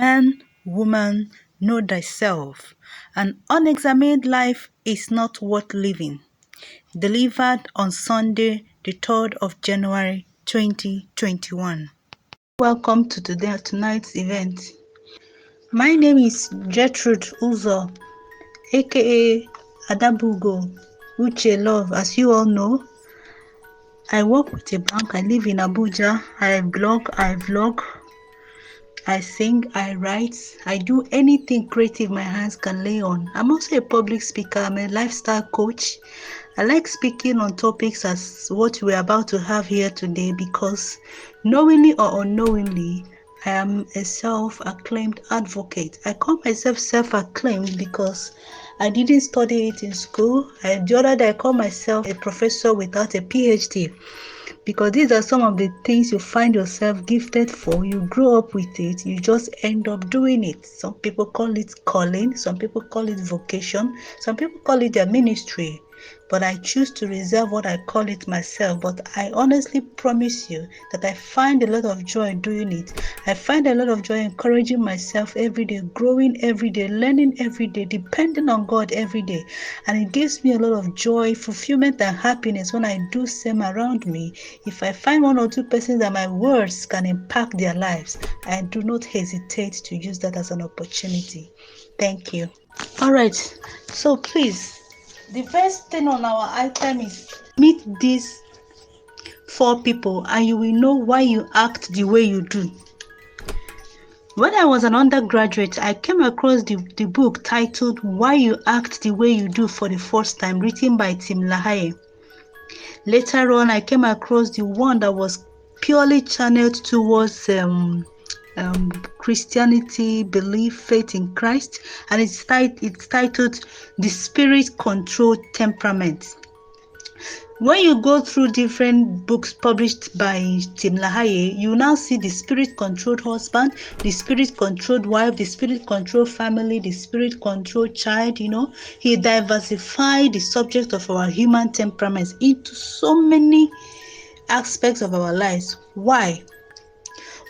Man, woman, know thyself. An unexamined life is not worth living. Delivered on Sunday, the 3rd of January 2021. Welcome to tonight's event. My name is Gertrude Uzo, aka Adabugo, Uche Love. As you all know, I work with a bank. I live in Abuja. I blog, I vlog, I sing, I write, I do anything creative my hands can lay on. I'm also a public speaker. I'm a lifestyle coach. I like speaking on topics as what we're about to have here today because knowingly or unknowingly, I am a self-acclaimed advocate. I call myself self-acclaimed because I didn't study it in school. The other day I call myself a professor without a PhD. Because these are some of the things you find yourself gifted for. You grow up with it, you just end up doing it. Some people call it calling, some people call it vocation, some people call it their ministry. But I choose to reserve what I call it myself. But I honestly promise you that I find a lot of joy doing it. I find a lot of joy encouraging myself every day, growing every day, learning every day, depending on God every day. And it gives me a lot of joy, fulfillment, and happiness when I do same around me. If I find one or two persons that my words can impact their lives, I do not hesitate to use that as an opportunity. Thank you. All right, so please, the first thing on our item is meet these 4 people and you will know why you act the way you do. When I was an undergraduate, I came across the book titled Why You Act the Way You Do for the first time, written by Tim LaHaye. Later on, I came across the one that was purely channeled towards Christianity, belief, faith in Christ, and it's titled The Spirit Controlled Temperament. When you go through different books published by Tim LaHaye, you now see the spirit-controlled husband, the spirit-controlled wife, the spirit-controlled family, the spirit-controlled child. He diversified the subject of our human temperaments into so many aspects of our lives. Why?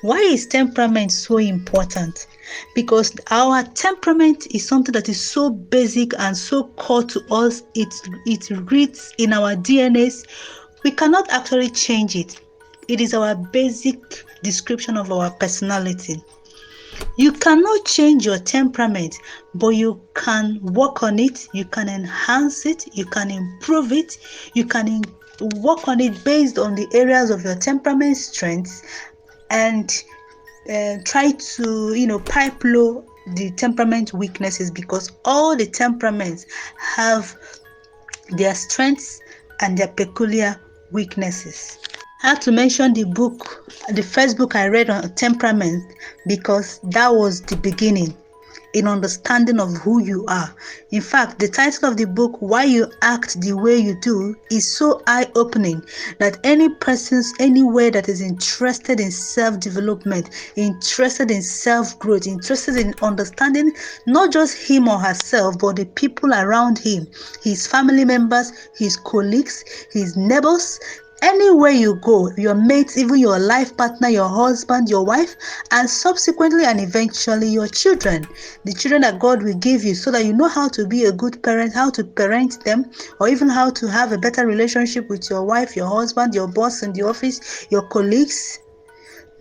Why is temperament so important? Because our temperament is something that is so basic and so core to us. It reads in our DNAs. We cannot actually change it. It is our basic description of our personality. You cannot change your temperament, but you can work on it, you can enhance it, you can improve it, you can work on it based on the areas of your temperament strengths and try to pipe low the temperament weaknesses, because all the temperaments have their strengths and their peculiar weaknesses. I have to mention the first book I read on temperament, because that was the beginning in understanding of who you are. In fact, the title of the book, Why You Act the Way You Do, is so eye-opening that any person anywhere that is interested in self-development, interested in self-growth, interested in understanding not just him or herself, but the people around him, his family members, his colleagues, his neighbors, anywhere you go, your mates, even your life partner, your husband, your wife, and subsequently and eventually your children, the children that God will give you, so that you know how to be a good parent, how to parent them, or even how to have a better relationship with your wife, your husband, your boss in the office, your colleagues.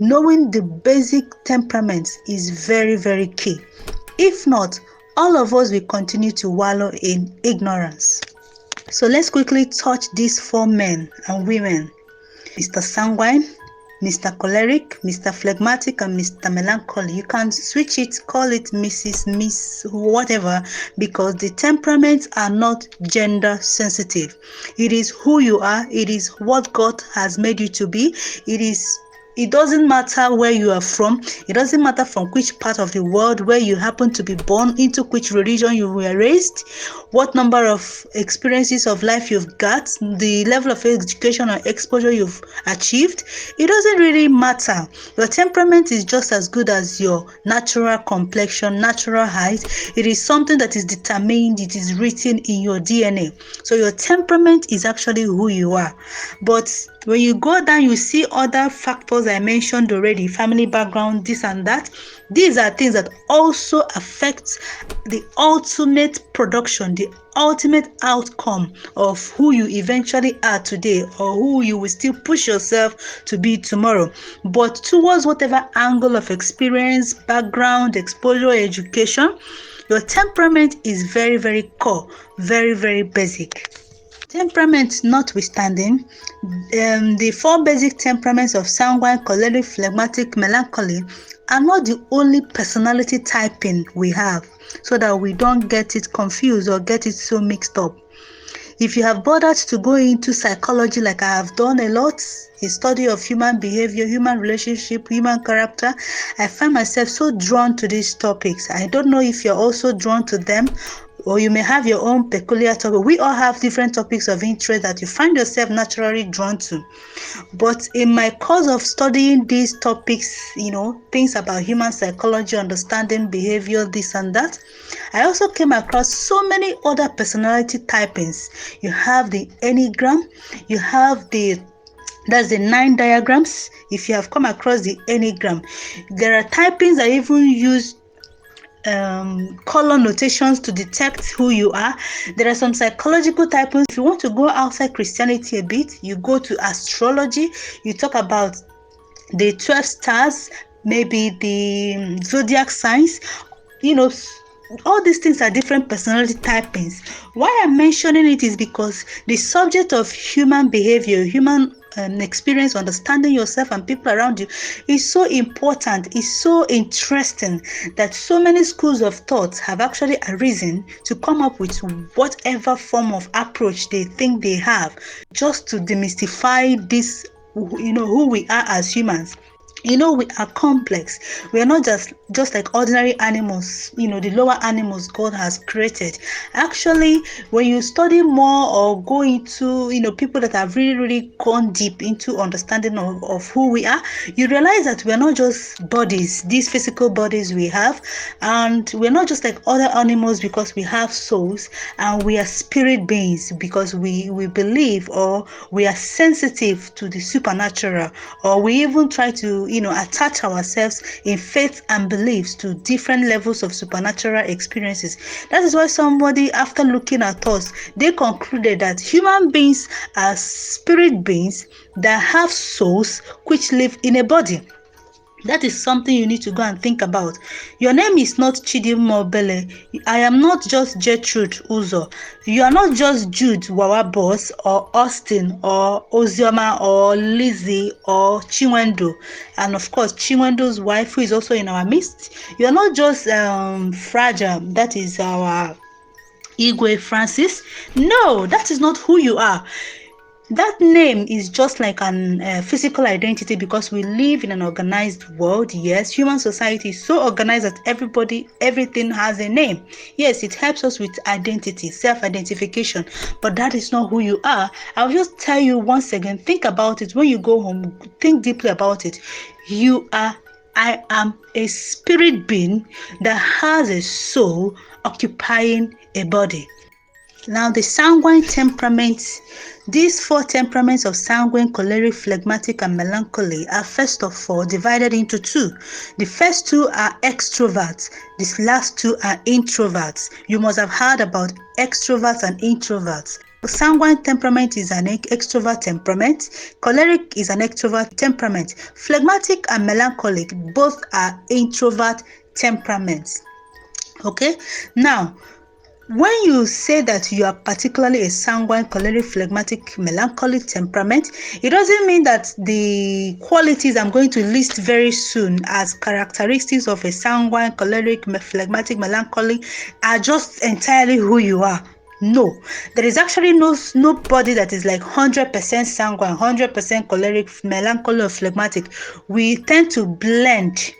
Knowing the basic temperaments is very, very key. If not, all of us will continue to wallow in ignorance. So let's quickly touch these 4 men and women: Mr. Sanguine, Mr. Choleric, Mr. Phlegmatic, and Mr. Melancholy. You can switch it, call it Mrs., Miss, whatever, because the temperaments are not gender sensitive. It is who you are. It is what God has made you to be. It doesn't matter where you are from. It doesn't matter from which part of the world, where you happen to be born, into which religion you were raised, what number of experiences of life you've got, the level of education or exposure you've achieved. It doesn't really matter. Your temperament is just as good as your natural complexion, natural height. It is something that is determined. It is written in your DNA. So your temperament is actually who you are. But When you go down, you see other factors I mentioned already, family background, this and that. These are things that also affect the ultimate production, the ultimate outcome of who you eventually are today, or who you will still push yourself to be tomorrow. But towards whatever angle of experience, background, exposure, education, your temperament is very, very core, very, very basic. Temperament notwithstanding, the four basic temperaments of sanguine, choleric, phlegmatic, melancholy are not the only personality typing we have, so that we don't get it confused or get it so mixed up. If you have bothered to go into psychology like I have done a lot, a study of human behavior, human relationship, human character, I find myself so drawn to these topics. I don't know if you're also drawn to them, or you may have your own peculiar topic. We all have different topics of interest that you find yourself naturally drawn to. But in my course of studying these topics, things about human psychology, understanding behavior, this and that, I also came across so many other personality typings. You have the Enneagram, you have that's the 9 diagrams. If you have come across the Enneagram, there are typings that even use color notations to detect who you are. There are some psychological typings. If you want to go outside Christianity a bit, you go to astrology, you talk about the 12 stars, maybe the zodiac signs. All these things are different personality typings. Why I'm mentioning it is because the subject of human behavior, human experience, understanding yourself and people around you is so important, is so interesting, that so many schools of thought have actually arisen to come up with whatever form of approach they think they have, just to demystify this, who we are as humans. We are complex. We are not just like ordinary animals, the lower animals God has created. Actually, when you study more or go into, people that have really, really gone deep into understanding of who we are, you realize that we are not just bodies, these physical bodies we have, and we're not just like other animals because we have souls, and we are spirit beings because we believe, or we are sensitive to the supernatural, or we even try to attach ourselves in faith and beliefs to different levels of supernatural experiences. That is why somebody, after looking at us, they concluded that human beings are spirit beings that have souls which live in a body. That is something you need to go and think about. Your name is not Chidimma Bele. I am not just Gertrude Uzo. You are not just Jude Wawabos or Austin or Ozioma or Lizzie or Chinwendu. And of course, Chinwendu's wife, who is also in our midst. You are not just Fragile. That is our Igwe Francis. No, that is not who you are. That name is just like an physical identity, because we live in an organized world. Yes, human society is so organized that everything has a name. Yes, it helps us with identity, self-identification, but that is not who you are. I'll just tell you once again, think about it. When you go home, think deeply about it. I am a spirit being that has a soul occupying a body. Now, the sanguine temperaments, these four temperaments of sanguine, choleric, phlegmatic, and melancholy are first of all divided into two. The first two are extroverts. These last two are introverts. You must have heard about extroverts and introverts. Sanguine temperament is an extrovert temperament. Choleric is an extrovert temperament. Phlegmatic and melancholic both are introvert temperaments. Okay? Now, when you say that you are particularly a sanguine, choleric, phlegmatic, melancholic temperament, it doesn't mean that the qualities I'm going to list very soon as characteristics of a sanguine, choleric, phlegmatic, melancholic are just entirely who you are. No, there is actually nobody that is like 100% sanguine, 100% choleric, melancholy, or phlegmatic. We tend to blend.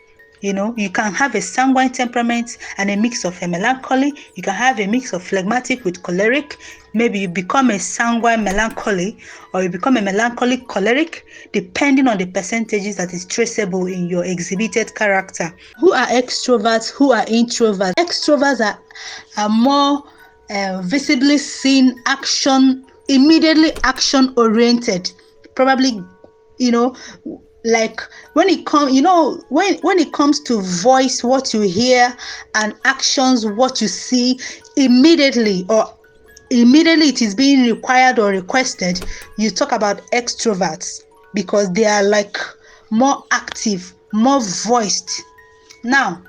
You can have a sanguine temperament and a mix of a melancholy. You can have a mix of phlegmatic with choleric. Maybe you become a sanguine melancholy, or you become a melancholic choleric, depending on the percentages that is traceable in your exhibited character. Who are extroverts? Who are introverts? Extroverts are more visibly seen, immediately action oriented. probably, you know, like when it comes, when it comes to voice, what you hear, and actions, what you see, immediately it is being required or requested, you talk about extroverts, because they are like more active, more voiced. Now,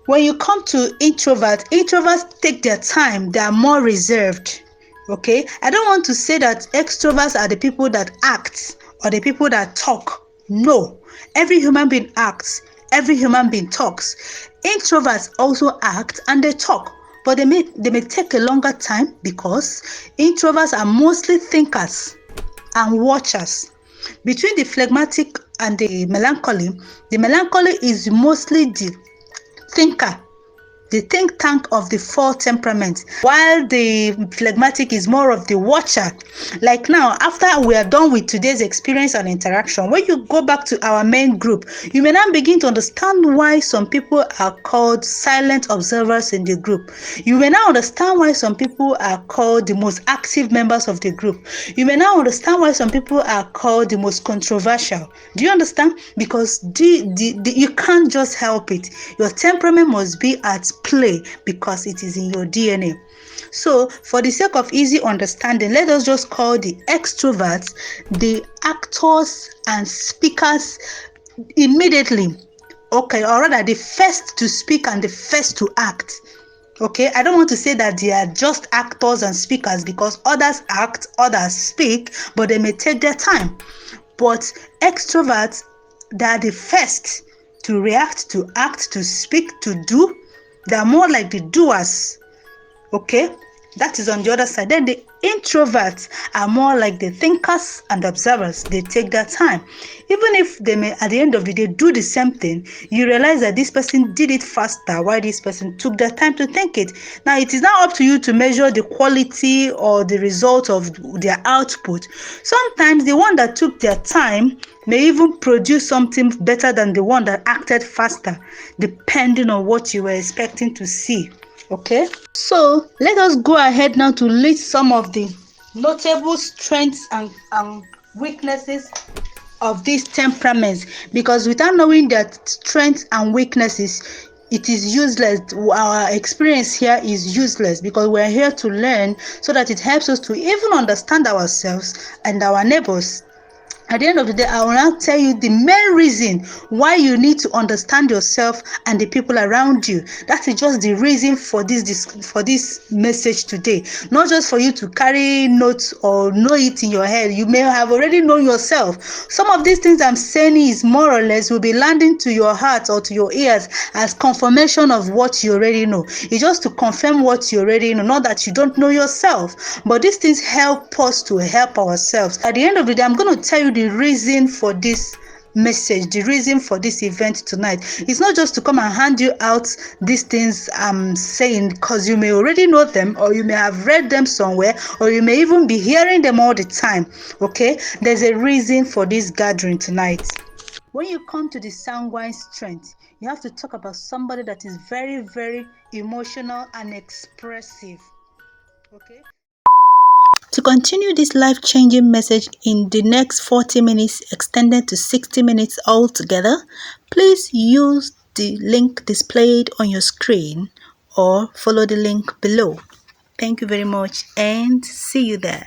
when you come to introverts take their time, they are more reserved. Okay, I don't want to say that extroverts are the people that act or the people that talk. No, every human being acts, every human being talks. Introverts also act and they talk, but they may take a longer time, because introverts are mostly thinkers and watchers. Between the phlegmatic and the melancholy is mostly the thinker, the think tank of the four temperaments, while the phlegmatic is more of the watcher. Like now, after we are done with today's experience and interaction, when you go back to our main group, you may now begin to understand why some people are called silent observers in the group. You may now understand why some people are called the most active members of the group. You may now understand why some people are called the most controversial. Do you understand? Because you can't just help it. Your temperament must be at play, because it is in your DNA. So, for the sake of easy understanding, let us just call the extroverts the actors and speakers immediately. Okay, or rather, the first to speak and the first to act. Okay, I don't want to say that they are just actors and speakers, because others act, others speak, but they may take their time. But extroverts, they are the first to react, to act, to speak, to do. They are more like the doers. Okay, that is on the other side. Then the introverts are more like the thinkers and observers. They take their time. Even if they may at the end of the day do the same thing, you realize that this person did it faster while this person took their time to think it. Now it is now up to you to measure the quality or the result of their output. Sometimes the one that took their time may even produce something better than the one that acted faster, depending on what you were expecting to see. Okay, so let us go ahead now to list some of the notable strengths and weaknesses of these temperaments, because without knowing their strengths and weaknesses, it is useless. Our experience here is useless, because we're here to learn, so that it helps us to even understand ourselves and our neighbors. At the end of the day, I will now tell you the main reason why you need to understand yourself and the people around you. That is just the reason for this message today. Not just for you to carry notes or know it in your head. You may have already known yourself. Some of these things I'm saying is more or less will be landing to your heart or to your ears as confirmation of what you already know. It's just to confirm what you already know, not that you don't know yourself. But these things help us to help ourselves. At the end of the day, I'm going to tell you the reason for this message, the reason for this event tonight. It's not just to come and hand you out these things I'm saying, because you may already know them, or you may have read them somewhere, or you may even be hearing them all the time. Okay, there's a reason for this gathering tonight. When you come to the sanguine strength, you have to talk about somebody that is very, very emotional and expressive. Okay, to continue this life-changing message in the next 40 minutes, extended to 60 minutes altogether, please use the link displayed on your screen or follow the link below. Thank you very much and see you there.